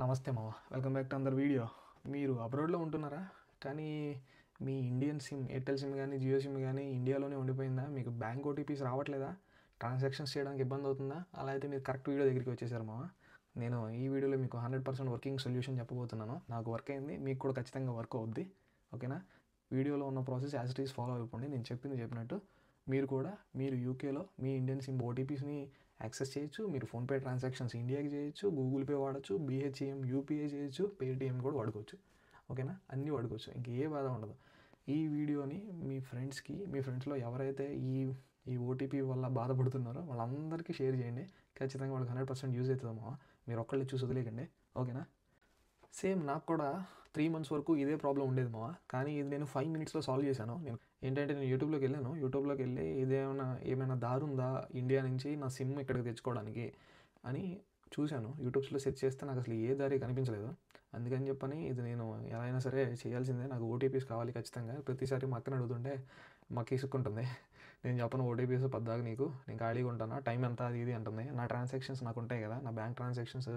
నమస్తే మామ, welcome back to another video. మీరు అబ్రాడ్లో ఉంటున్నారా? కానీ మీ ఇండియన్ సిమ్, ఎయిర్టెల్ సిమ్ కానీ జియో సిమ్ కానీ ఇండియాలోనే ఉండిపోయిందా? మీకు బ్యాంక్ ఓటీపీస్ రావట్లేదా? ట్రాన్సాక్షన్స్ చేయడానికి ఇబ్బంది అవుతుందా? అలా అయితే మీరు కరెక్ట్ వీడియో దగ్గరికి వచ్చేసారు మామ. నేను ఈ వీడియోలో మీకు 100% వర్కింగ్ సొల్యూషన్ చెప్పబోతున్నాను. నాకు వర్క్ అయింది, మీకు కూడా ఖచ్చితంగా వర్క్ అవుద్ది. ఓకేనా? వీడియోలో ఉన్న process as it is follow అయిపోండి. నేను చెప్పినట్టు మీరు కూడా యూకేలో మీ ఇండియన్ సిమ్ ఓటీపీస్ని యాక్సెస్ చేయొచ్చు. మీరు ఫోన్పే ట్రాన్సాక్షన్స్ ఇండియాకి చేయొచ్చు, గూగుల్ పే వాడచ్చు, బీహెచ్ఈఎం యూపీఐ చేయొచ్చు, పేటిఎం కూడా వాడుకోవచ్చు. ఓకేనా? అన్నీ వాడుకోవచ్చు, ఇంకే బాధ ఉండదు. ఈ వీడియోని మీ ఫ్రెండ్స్లో ఎవరైతే ఈ ఓటీపీ వల్ల బాధపడుతున్నారో వాళ్ళందరికీ షేర్ చేయండి. ఖచ్చితంగా వాళ్ళకి 100% యూజ్ అవుతుందమ్మా. మీరు ఒక్కళ్ళే చూసి వదిలేకండి. ఓకేనా? సేమ్ నాకు కూడా 3 months వరకు ఇదే ప్రాబ్లం ఉండేది మావా. కానీ ఇది నేను 5 minutesలో సాల్వ్ చేశాను. నేను యూట్యూబ్లోకి వెళ్ళి ఏమైనా దారి ఉందా ఇండియా నుంచి నా సిమ్ ఇక్కడికి తెచ్చుకోవడానికి అని చూశాను. యూట్యూబ్స్లో సెర్చ్ చేస్తే నాకు అసలు ఏ దారి కనిపించలేదు. అందుకని చెప్పని ఇది నేను ఎలా అయినా సరే చేయాల్సిందే. నాకు ఓటీపీస్ కావాలి ఖచ్చితంగా. ప్రతిసారి మా అక్కని అడుగుతుంటే మాకు ఇసుక్కుంటుంది. నేను చెప్పను ఓటీపీస్ పద్దాక నీకు, నేను ఖాళీగా ఉంటాను, టైం ఎంత అది ఇది అంటుంది. నా ట్రాన్సాక్షన్స్ నాకు ఉంటాయి కదా, నా బ్యాంక్ ట్రాన్సాక్షన్స్,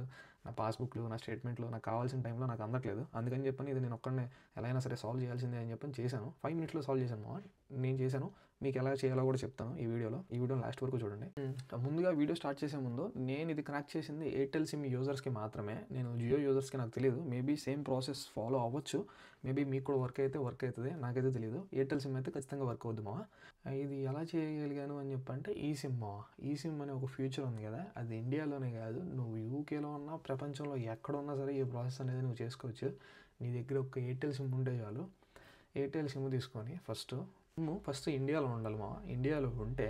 నా పాస్బుక్లు, నా స్టేట్మెంట్లు నాకు కావాల్సిన టైంలో నాకు అందట్లేదు. అందుకని చెప్పని ఇది నేను ఒక్కడనే ఎలా అయినా సరే సాల్వ్ చేయాల్సిందే అని చెప్పని చేశాను. 5 minutesలో సాల్వ్ చేశాను. నేను చేశాను, మీకు ఎలా చేయాలో కూడా చెప్తాను ఈ వీడియో లాస్ట్ వరకు చూడండి. ముందుగా వీడియో స్టార్ట్ చేసే ముందు, నేను ఇది కనెక్ట్ చేసింది ఎయిర్టెల్ సిమ్ యూజర్స్కి మాత్రమే. నేను జియో యూజర్స్కి నాకు తెలియదు. మేబీ సేమ్ ప్రాసెస్ ఫాలో అవ్వచ్చు. మేబీ మీకు కూడా వర్క్ అవుతుంది, నాకైతే తెలియదు. ఎయిర్టెల్ సిమ్ అయితే ఖచ్చితంగా వర్క్ అవుద్ది మా. ఇది ఎలా చేయగలిగాను అని చెప్పంటే ఈ సిమ్ అనే ఒక ఫ్యూచర్ ఉంది కదా, అది ఇండియాలోనే కాదు, నువ్వు యూకేలో ఉన్నా ప్రపంచంలో ఎక్కడున్నా సరే ఈ ప్రాసెస్ అనేది నువ్వు చేసుకోవచ్చు. నీ దగ్గర ఒక ఎయిర్టెల్ సిమ్ ఉంటే చాలు. ఎయిర్టెల్ సిమ్ తీసుకొని ఫస్ట్ ఇండియాలో ఉండాలి మా. ఇండియాలో ఉంటే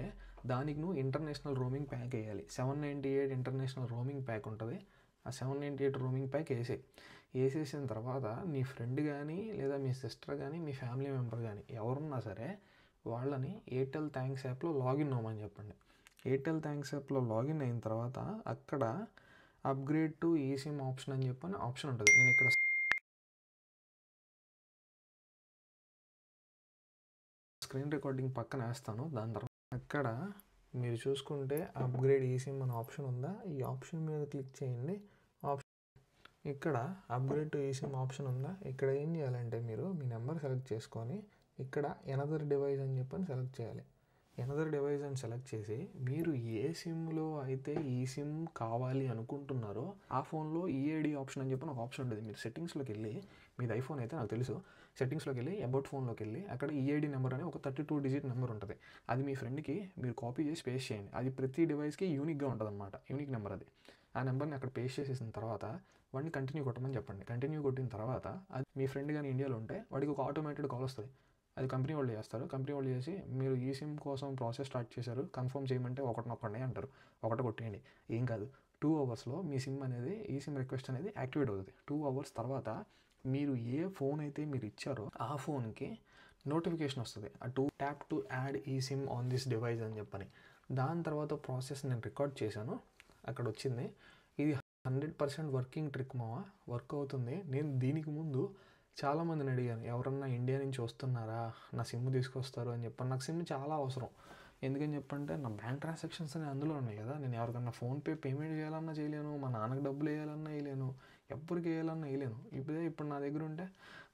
దానికి నువ్వు ఇంటర్నేషనల్ రోమింగ్ ప్యాక్ వేయాలి. 798 ఇంటర్నేషనల్ రోమింగ్ ప్యాక్ ఉంటుంది. ఆ 798 రోమింగ్ ప్యాక్ వేసేసిన తర్వాత నీ ఫ్రెండ్ కానీ లేదా మీ సిస్టర్ కానీ మీ ఫ్యామిలీ మెంబర్ కానీ ఎవరున్నా సరే వాళ్ళని ఎయిర్టెల్ థ్యాంక్స్ యాప్లో లాగిన్ అవ్వమని చెప్పండి. ఎయిర్టెల్ థ్యాంక్స్ యాప్లో లాగిన్ అయిన తర్వాత అక్కడ అప్గ్రేడ్ టు ఈ సిమ్ ఆప్షన్ అని చెప్పని ఆప్షన్ ఉంటుంది. నేను ఇక్కడ స్క్రీన్ రికార్డింగ్ పక్కన వేస్తాను. దాని తర్వాత అక్కడ మీరు చూసుకుంటే అప్గ్రేడ్ ఈ సిమ్ అనే ఆప్షన్ ఉందా, ఈ ఆప్షన్ మీద క్లిక్ చేయండి. ఇక్కడ అప్గ్రేడ్ టు ఈ సిమ్ ఆప్షన్ ఉందా, ఇక్కడ ఏం చేయాలంటే మీరు మీ నెంబర్ సెలెక్ట్ చేసుకొని ఇక్కడ ఎనదర్ డివైస్ అని చెప్పని సెలెక్ట్ చేయాలి. ఎనదర్ డివైస్ అని సెలెక్ట్ చేసి మీరు ఏ సిమ్లో అయితే ఈ సిమ్ కావాలి అనుకుంటున్నారో ఆ ఫోన్లో ఈఏడి ఆప్షన్ అని చెప్పి ఒక ఆప్షన్ ఉంటుంది. మీరు సెట్టింగ్స్లోకి వెళ్ళి, మీది ఐఫోన్ అయితే నాకు తెలుసు, సెట్టింగ్స్లోకి వెళ్ళి అబౌట్ ఫోన్లోకి వెళ్ళి అక్కడ ఈఏడి నెంబర్ అనే ఒక 32 digit నెంబర్ ఉంటుంది. అది మీ ఫ్రెండ్కి మీరు కాపీ చేసి పేస్ట్ చేయండి. అది ప్రతి డివైస్కి యూనిక్గా ఉంటుంది అనమాట, యూనిక్ నెంబర్ అది. ఆ నెంబర్ని అక్కడ పేస్ట్ చేసేసిన తర్వాత వాడిని కంటిన్యూ కొట్టమని చెప్పండి. కంటిన్యూ కొట్టిన తర్వాత అది మీ ఫ్రెండ్ కానీ ఇండియాలో ఉంటే వాడికి ఒక ఆటోమేటెడ్ కాల్ వస్తుంది. అది కంపెనీ వాళ్ళు చేస్తారు. కంపెనీ వాళ్ళు చేసి మీరు ఈ సిమ్ కోసం ప్రాసెస్ స్టార్ట్ చేశారు, కన్ఫర్మ్ చేయమంటే ఒకటి అంటారు. ఒకటి కొట్టేయండి, ఏం కాదు. 2 hours మీ సిమ్ అనేది, ఈ సిమ్ రిక్వెస్ట్ అనేది యాక్టివేట్ అవుతుంది. 2 hours తర్వాత మీరు ఏ ఫోన్ అయితే మీరు ఇచ్చారో ఆ ఫోన్కి నోటిఫికేషన్ వస్తుంది, ట్యాప్ టు యాడ్ ఈ సిమ్ ఆన్ దిస్ డివైస్ అని చెప్పని. దాని తర్వాత ప్రాసెస్ నేను రికార్డ్ చేశాను, అక్కడ వచ్చింది. ఇది 100% వర్కింగ్ ట్రిక్ మావా, వర్క్ అవుతుంది. నేను దీనికి ముందు చాలామందిని అడిగాను, ఎవరన్నా ఇండియా నుంచి వస్తున్నారా, నా సిమ్ తీసుకొస్తారు అని చెప్పాను. నాకు సిమ్ చాలా అవసరం. ఎందుకని చెప్పంటే నా బ్యాంక్ ట్రాన్సాక్షన్స్ అని అందులో ఉన్నాయి కదా. నేను ఎవరికన్నా ఫోన్పే పేమెంట్ చేయాలన్నా చేయలేను, మా నాన్నకి డబ్బులు వేయాలన్నా వేయలేను, ఎవరికి వేయాలన్నా వేయలేను. ఇప్పుడు నా దగ్గర ఉంటే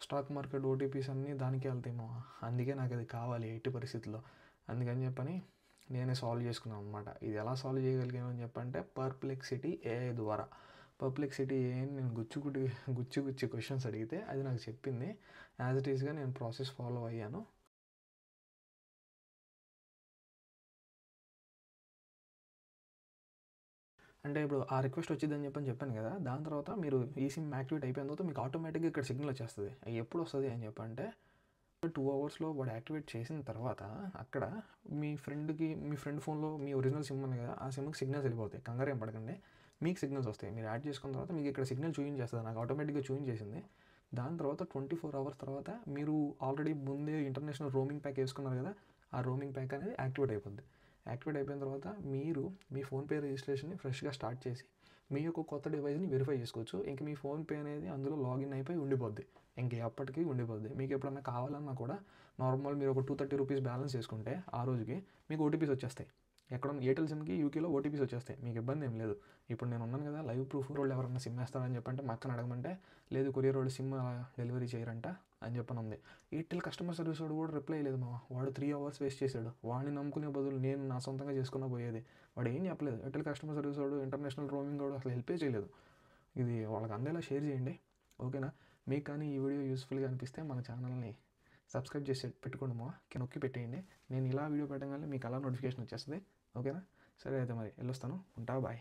స్టాక్ మార్కెట్ ఓటీపీస్ అన్నీ దానికే వెళ్తాయేమో. అందుకే నాకు అది కావాలి ఎట్టి పరిస్థితుల్లో. అందుకని చెప్పని నేనే సాల్వ్ చేసుకున్నాను అనమాట. ఇది ఎలా సాల్వ్ చేయగలిగాను అని చెప్పంటే పర్ప్లెక్సిటీ ఏఐ ద్వారా. పర్ప్లెక్సిటీ ఏఐని నేను గుచ్చి క్వశ్చన్స్ అడిగితే అది నాకు చెప్పింది. యాజ్ ఇట్ ఈస్గా నేను ప్రాసెస్ ఫాలో అయ్యాను. అంటే ఇప్పుడు ఆ రిక్వెస్ట్ వచ్చిందని చెప్పాను కదా. దాని తర్వాత మీరు ఈ సిమ్ యాక్టివేట్ అయిపోయిన తర్వాత మీకు ఆటోమేటిక్గా ఇక్కడ సిగ్నల్ వచ్చేస్తుంది. ఎప్పుడు వస్తుంది అని చెప్పంటే 2 hours వాడు యాక్టివేట్ చేసిన తర్వాత అక్కడ మీ ఫ్రెండ్ ఫోన్లో మీ ఒరిజినల్ సిమ్ ఉంది కదా, ఆ సిమ్కి సిగ్నల్స్ వెళ్ళిపోతాయి. కంగారు ఏం పడకండి, మీకు సిగ్నల్స్ వస్తాయి. మీరు యాడ్ చేసుకున్న తర్వాత మీకు ఇక్కడ సిగ్నల్ చూపించేస్తుంది. నాకు ఆటోమేటిక్గా చూపించేసింది. దాని తర్వాత 24 hours తర్వాత మీరు ఆల్రెడీ ముందే ఇంటర్నేషనల్ రోమింగ్ ప్యాక్ వేసుకున్నారు కదా, ఆ రోమింగ్ ప్యాక్ అనేది యాక్టివేట్ అయిపోద్ది. యాక్టివేట్ అయిపోయిన తర్వాత మీరు మీ ఫోన్పే రిజిస్ట్రేషన్ని ఫ్రెష్గా స్టార్ట్ చేసి మీ యొక్క కొత్త డివైస్ని వెరిఫై చేసుకోవచ్చు. ఇంక మీ ఫోన్పే అనేది అందులో లాగిన్ అయిపోయి ఉండిపోద్ది, ఇంక ఎప్పటికీ ఉండిపోద్ది. మీకు ఎప్పుడన్నా కావాలన్నా కూడా నార్మల్ మీరు ఒక 230 rupees బ్యాలెన్స్ చేసుకుంటే ఆ రోజుకి మీకు ఓటీపీస్ వచ్చేస్తాయి. ఎక్కడ ఎయిర్టెల్ సిమ్కి యూకేలో ఓటీపీస్ వచ్చేస్తాయి, మీకు ఇబ్బంది ఏం లేదు. ఇప్పుడు నేను ఉన్నాను కదా, లైవ్ ప్రూఫ్ వాళ్ళు ఎవరైనా సిమ్ వేస్తారని చెప్పంటే మా అక్కని అడగమంటే లేదు కొరియర్ వాళ్ళు సిమ్ డెలివరీ చేయరంట అని చెప్పని ఉంది. ఎయిర్టెల్ కస్టమర్ సర్వీస్ వాడు కూడా రిప్లై లేదు మా వాడు 3 hours వేస్ట్ చేశాడు. వాడిని నమ్ముకునే బదులు నేను నా సొంతంగా చేసుకున్న పోయేది. వాడు ఏం చెప్పలేదు. ఎయిర్టెల్ కస్టమర్ సర్వీస్ వాడు ఇంటర్నేషనల్ రోమింగ్ వాడు అసలు హెల్పే చేయలేదు. ఇది వాళ్ళకి అందేలా షేర్ చేయండి, ఓకేనా? మీకు కానీ ఈ వీడియో యూస్ఫుల్గా అనిపిస్తే మన ఛానల్ని సబ్స్క్రైబ్ చేసి పెట్టుకోండి మా నొక్కి పెట్టేయండి. నేను ఇలా వీడియో పెట్టగానే మీకు అలా నోటిఫికేషన్ వచ్చేస్తుంది, ఓకేనా? సరే అయితే మరి వెళ్ళొస్తాను, ఉంటా, బాయ్.